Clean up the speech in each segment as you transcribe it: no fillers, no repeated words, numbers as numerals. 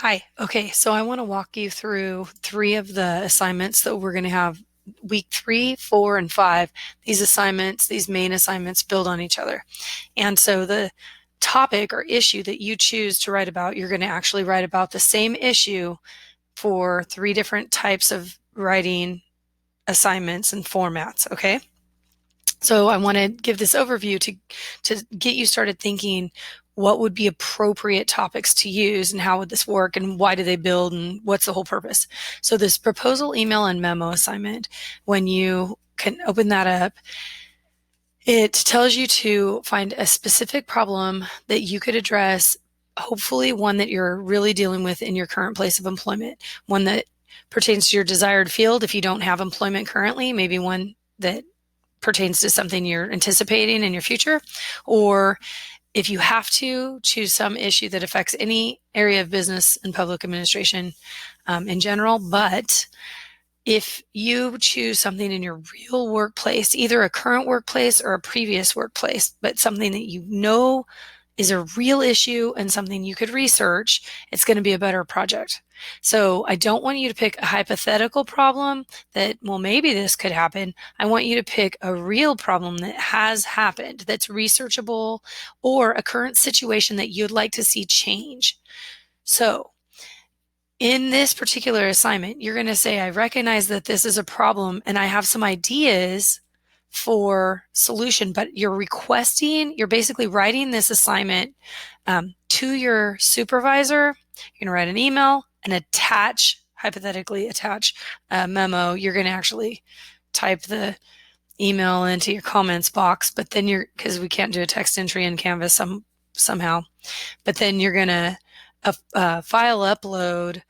Hi. Okay, so I want to walk you through three of the assignments that we're going to have week 3, 4, and 5. These assignments, these main assignments build on each other. And so the topic or issue that you choose to write about, you're going to actually write about the same issue for three different types of writing assignments and formats, okay? So I want to give this overview to get you started thinking what would be appropriate topics to use and how would this work and why do they build and what's the whole purpose. So this proposal, email, and memo assignment, when you can open that up, it tells you to find a specific problem that you could address, hopefully one that you're really dealing with in your current place of employment, one that pertains to your desired field if you don't have employment currently, maybe one that pertains to something you're anticipating in your future, or if you have to, choose some issue that affects any area of business and public administration in general. But if you choose something in your real workplace, either a current workplace or a previous workplace, but something that you know is a real issue and something you could research, it's going to be a better project. So I don't want you to pick a hypothetical problem that, well, maybe this could happen. I want you to pick a real problem that has happened, that's researchable, or a current situation that you'd like to see change. So in this particular assignment, you're going to say, I recognize that this is a problem and I have some ideas for solution, but you're basically writing this assignment to your supervisor. You're going to write an email and hypothetically attach a memo. You're going to actually type the email into your comments box, but then because we can't do a text entry in Canvas somehow, but then you're going to file upload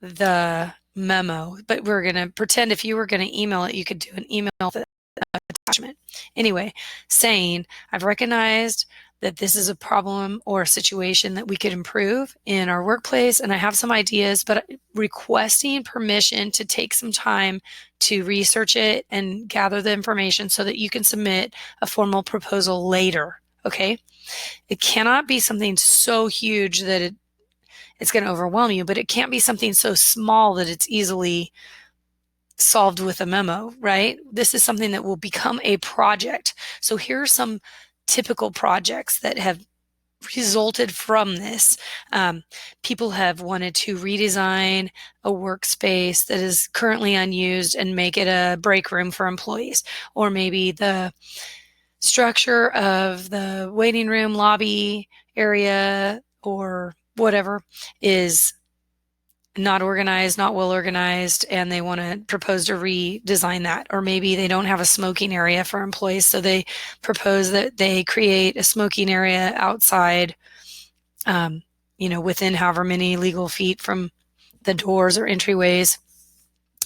the memo, but we're going to pretend if you were going to email it, you could do an email attachment. Anyway, saying, I've recognized that this is a problem or a situation that we could improve in our workplace, and I have some ideas, but requesting permission to take some time to research it and gather the information so that you can submit a formal proposal later. Okay? It cannot be something so huge that it's going to overwhelm you, but it can't be something so small that it's easily solved with a memo, right? This is something that will become a project. So here are some typical projects that have resulted from this. People have wanted to redesign a workspace that is currently unused and make it a break room for employees, or maybe the structure of the waiting room lobby area or whatever is not organized, not well organized, and they want to propose to redesign that. Or maybe they don't have a smoking area for employees, so they propose that they create a smoking area outside, within however many legal feet from the doors or entryways.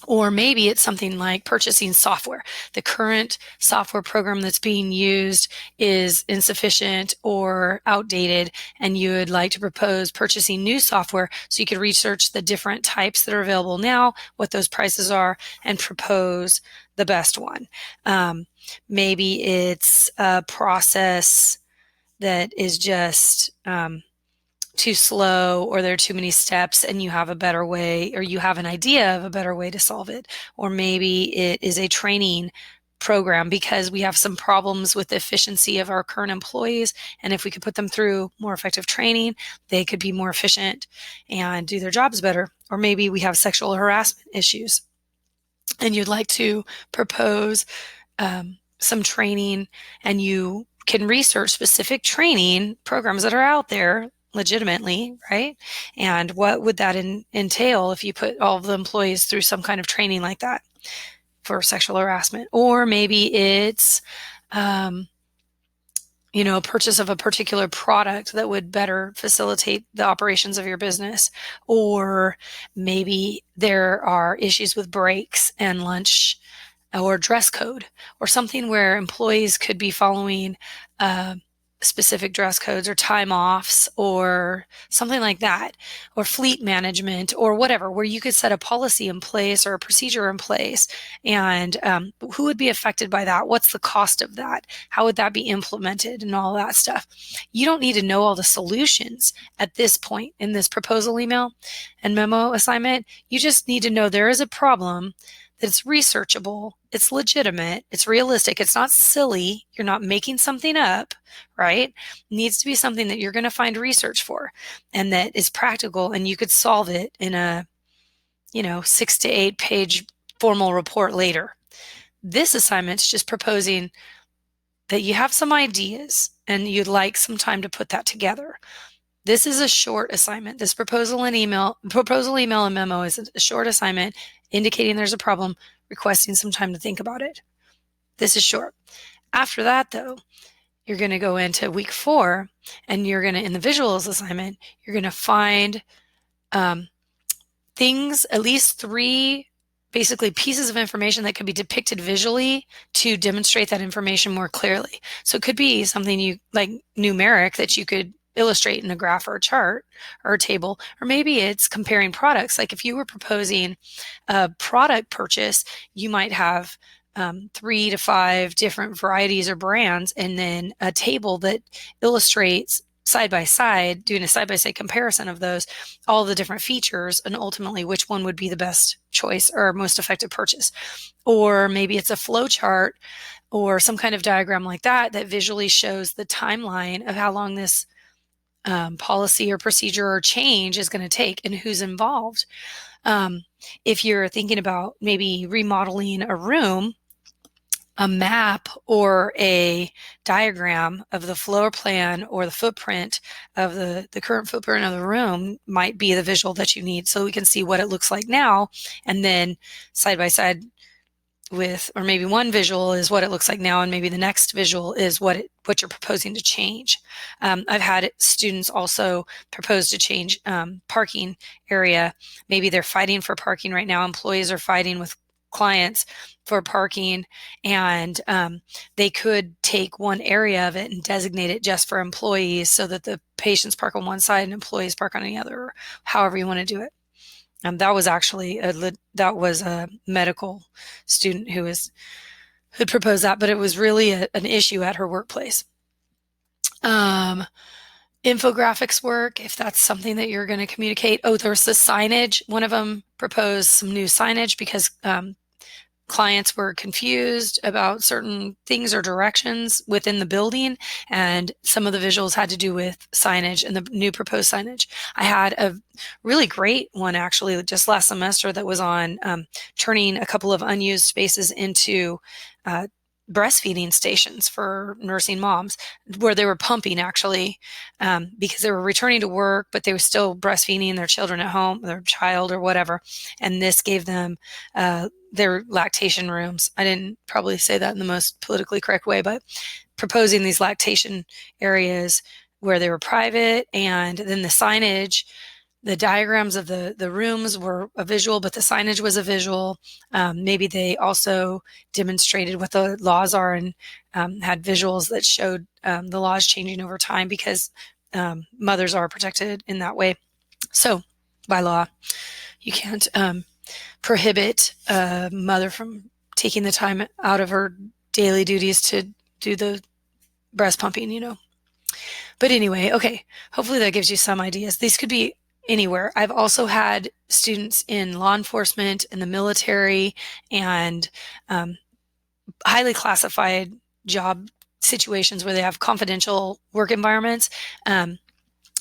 Or maybe it's something like purchasing software. The current software program that's being used is insufficient or outdated, and you would like to propose purchasing new software so you could research the different types that are available now, what those prices are, and propose the best one. Maybe it's a process that is just too slow, or there are too many steps and you have a better way, or you have an idea of a better way to solve it. Or maybe it is a training program because we have some problems with the efficiency of our current employees, and if we could put them through more effective training, they could be more efficient and do their jobs better. Or maybe we have sexual harassment issues and you'd like to propose some training, and you can research specific training programs that are out there legitimately, right? And what would that entail if you put all of the employees through some kind of training like that for sexual harassment? Or maybe it's, a purchase of a particular product that would better facilitate the operations of your business. Or maybe there are issues with breaks and lunch or dress code, or something where employees could be following specific dress codes or time offs or something like that, or fleet management or whatever, where you could set a policy in place or a procedure in place. And who would be affected by that? What's the cost of that? How would that be implemented and all that stuff? You don't need to know all the solutions at this point in this proposal email and memo assignment. You just need to know there is a problem, that it's researchable, it's legitimate, it's realistic, it's not silly, you're not making something up, right? It needs to be something that you're going to find research for and that is practical, and you could solve it in a 6 to 8 page formal report later. This assignment's just proposing that you have some ideas and you'd like some time to put that together. This is a short assignment. This proposal email and memo is a short assignment indicating there's a problem, requesting some time to think about it. This is short. After that, though, you're going to go into week 4 and you're going to, in the visuals assignment, you're going to find things, at least 3 basically pieces of information that could be depicted visually to demonstrate that information more clearly. So it could be something you like numeric that you could illustrate in a graph or a chart or a table, or maybe it's comparing products. Like if you were proposing a product purchase, you might have 3 to 5 different varieties or brands, and then a table that illustrates side by side, doing a side by side comparison of those, all the different features, and ultimately which one would be the best choice or most effective purchase. Or maybe it's a flow chart or some kind of diagram like that that visually shows the timeline of how long this policy or procedure or change is going to take and who's involved. If you're thinking about maybe remodeling a room, a map or a diagram of the floor plan or the footprint of the current footprint of the room might be the visual that you need, so we can see what it looks like now, and then side by side with, or maybe one visual is what it looks like now, and maybe the next visual is what you're proposing to change. I've had students also propose to change parking area. Maybe they're fighting for parking right now. Employees are fighting with clients for parking, and they could take one area of it and designate it just for employees so that the patients park on one side and employees park on the other, or however you want to do it. That was actually a medical student who proposed that, but it was really an issue at her workplace. Infographics work, if that's something that you're going to communicate. Oh, there's the signage. One of them proposed some new signage because clients were confused about certain things or directions within the building, and some of the visuals had to do with signage and the new proposed signage. I had a really great one actually just last semester that was on turning a couple of unused spaces into breastfeeding stations for nursing moms, where they were pumping actually because they were returning to work, but they were still breastfeeding their children at home, their child or whatever. And this gave them their lactation rooms. I didn't probably say that in the most politically correct way, but proposing these lactation areas where they were private, and then the signage, the diagrams of the rooms were a visual, but the signage was a visual. Maybe they also demonstrated what the laws are and had visuals that showed the laws changing over time, because mothers are protected in that way. So by law, you can't prohibit a mother from taking the time out of her daily duties to do the breast pumping. But anyway, okay, hopefully that gives you some ideas. These could be anywhere. I've also had students in law enforcement, in the military, and highly classified job situations where they have confidential work environments.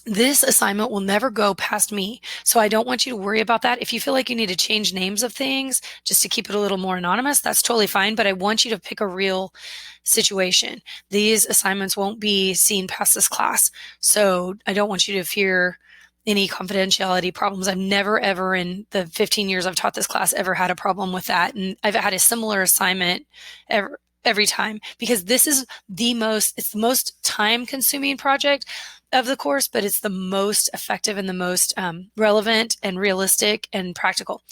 This assignment will never go past me, so I don't want you to worry about that. If you feel like you need to change names of things just to keep it a little more anonymous, that's totally fine, but I want you to pick a real situation. These assignments won't be seen past this class, so I don't want you to fear any confidentiality problems. I've never, ever in the 15 years I've taught this class ever had a problem with that. And I've had a similar assignment every time, because this is it's the most time consuming project of the course, but it's the most effective and the most relevant and realistic and practical.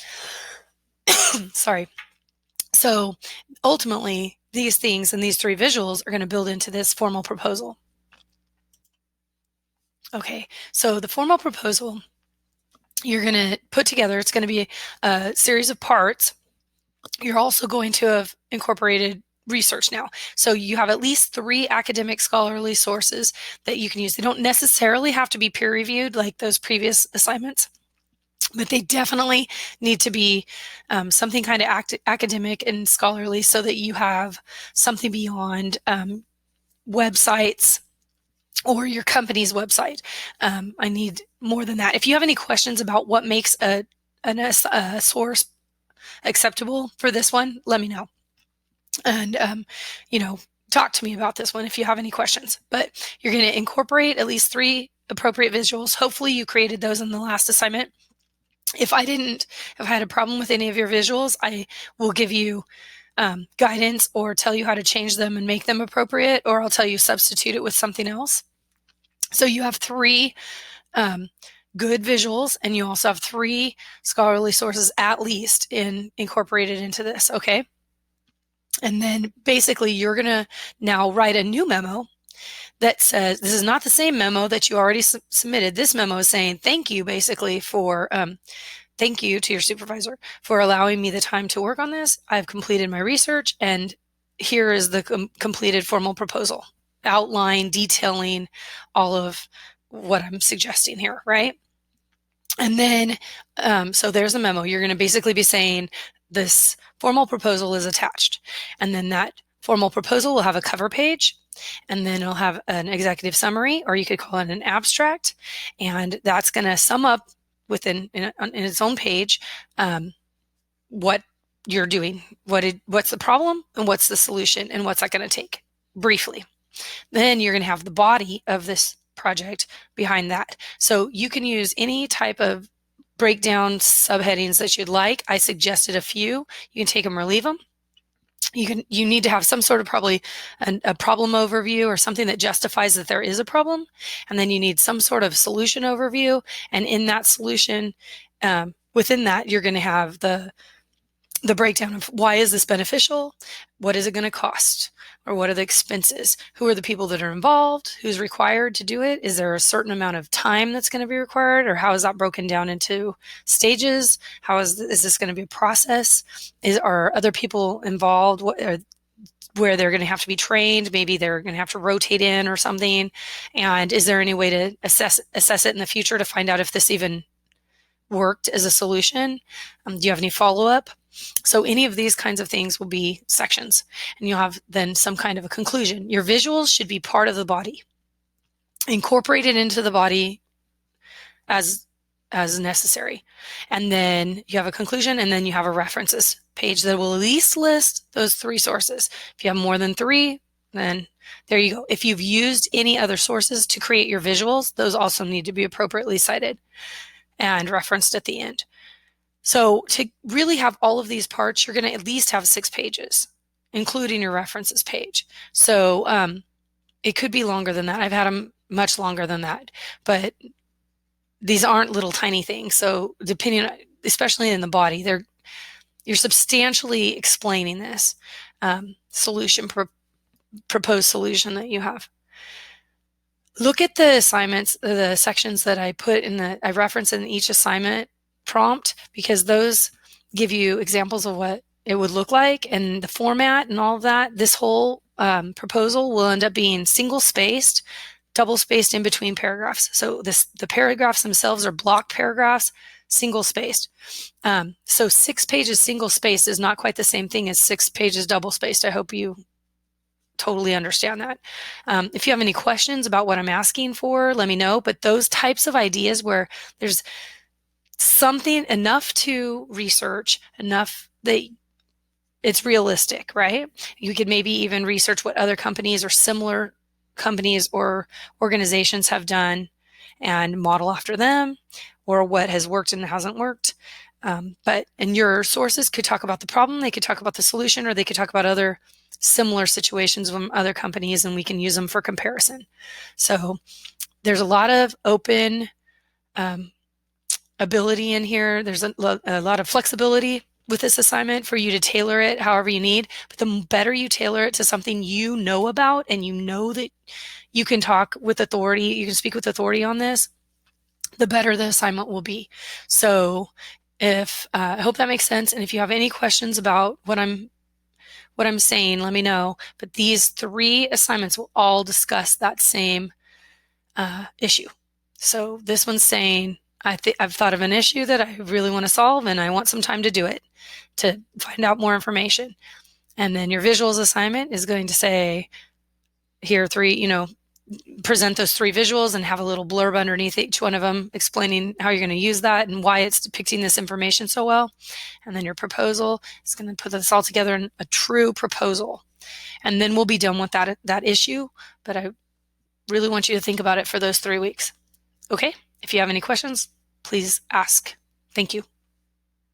Sorry. So ultimately, these things and these 3 visuals are going to build into this formal proposal. Okay, so the formal proposal you're going to put together, it's going to be a series of parts. You're also going to have incorporated research now. So you have at least 3 academic scholarly sources that you can use. They don't necessarily have to be peer reviewed like those previous assignments, but they definitely need to be something kind of academic and scholarly so that you have something beyond websites or your company's website. I need more than that. If you have any questions about what makes a source acceptable for this one, let me know. And, talk to me about this one if you have any questions. But you're going to incorporate at least 3 appropriate visuals. Hopefully you created those in the last assignment. If I had a problem with any of your visuals, I will give you guidance or tell you how to change them and make them appropriate, or I'll tell you substitute it with something else. So you have 3 good visuals, and you also have 3 scholarly sources at least incorporated into this, okay? And then basically you're going to now write a new memo that says, this is not the same memo that you already submitted. This memo is saying thank you basically for, thank you to your supervisor for allowing me the time to work on this. I've completed my research, and here is the completed formal proposal, outline, detailing all of what I'm suggesting here, right? And then, so there's a memo. You're going to basically be saying this formal proposal is attached. And then that formal proposal will have a cover page, and then it'll have an executive summary, or you could call it an abstract. And that's going to sum up in its own page what you're doing, what's the problem, and what's the solution, and what's that going to take briefly. Then you're going to have the body of this project behind that. So you can use any type of breakdown subheadings that you'd like. I suggested a few. You can take them or leave them. You need to have some sort of probably a problem overview or something that justifies that there is a problem. And then you need some sort of solution overview. And in that solution, within that, you're going to have the breakdown of why is this beneficial? What is it going to cost? Or what are the expenses? Who are the people that are involved? Who's required to do it? Is there a certain amount of time that's going to be required? Or how is that broken down into stages? How is this going to be a process? Are other people involved? Where they're going to have to be trained? Maybe they're going to have to rotate in or something. And is there any way to assess it in the future to find out if this even worked as a solution? Do you have any follow-up? So any of these kinds of things will be sections, and you'll have then some kind of a conclusion. Your visuals should be part of the body, incorporated into the body as necessary. And then you have a conclusion, and then you have a references page that will at least list those 3 sources. If you have more than 3, then there you go. If you've used any other sources to create your visuals, those also need to be appropriately cited and referenced at the end. So to really have all of these parts, you're going to at least have 6 pages, including your references page. So it could be longer than that. I've had them much longer than that, but these aren't little tiny things. So depending, especially in the body, you're substantially explaining this proposed solution that you have. Look at the assignments, the sections that I reference in each assignment prompt, because those give you examples of what it would look like and the format and all of that. This whole proposal will end up being single spaced, double spaced in between paragraphs. So the paragraphs themselves are block paragraphs, single spaced. So 6 pages single spaced is not quite the same thing as 6 pages double spaced. I hope you totally understand that. If you have any questions about what I'm asking for, let me know. But those types of ideas where there's something enough to research, enough that it's realistic, right? You could maybe even research what other companies or similar companies or organizations have done and model after them, or what has worked and hasn't worked. And your sources could talk about the problem, they could talk about the solution, or they could talk about other similar situations from other companies, and we can use them for comparison. So there's a lot of open ability in here. There's a lot of flexibility with this assignment for you to tailor it however you need. But the better you tailor it to something you know about and you know that you can talk with authority, you can speak with authority on this, the better the assignment will be. So if I hope that makes sense. And if you have any questions about what I'm saying, let me know. But these 3 assignments will all discuss that same issue. So this one's saying, I've thought of an issue that I really want to solve, and I want some time to do it, to find out more information. And then your visuals assignment is going to say, here are 3, present those 3 visuals and have a little blurb underneath each one of them explaining how you're going to use that and why it's depicting this information so well. And then your proposal is going to put this all together in a true proposal. And then we'll be done with that issue. But I really want you to think about it for those 3 weeks. Okay? If you have any questions, please ask. Thank you.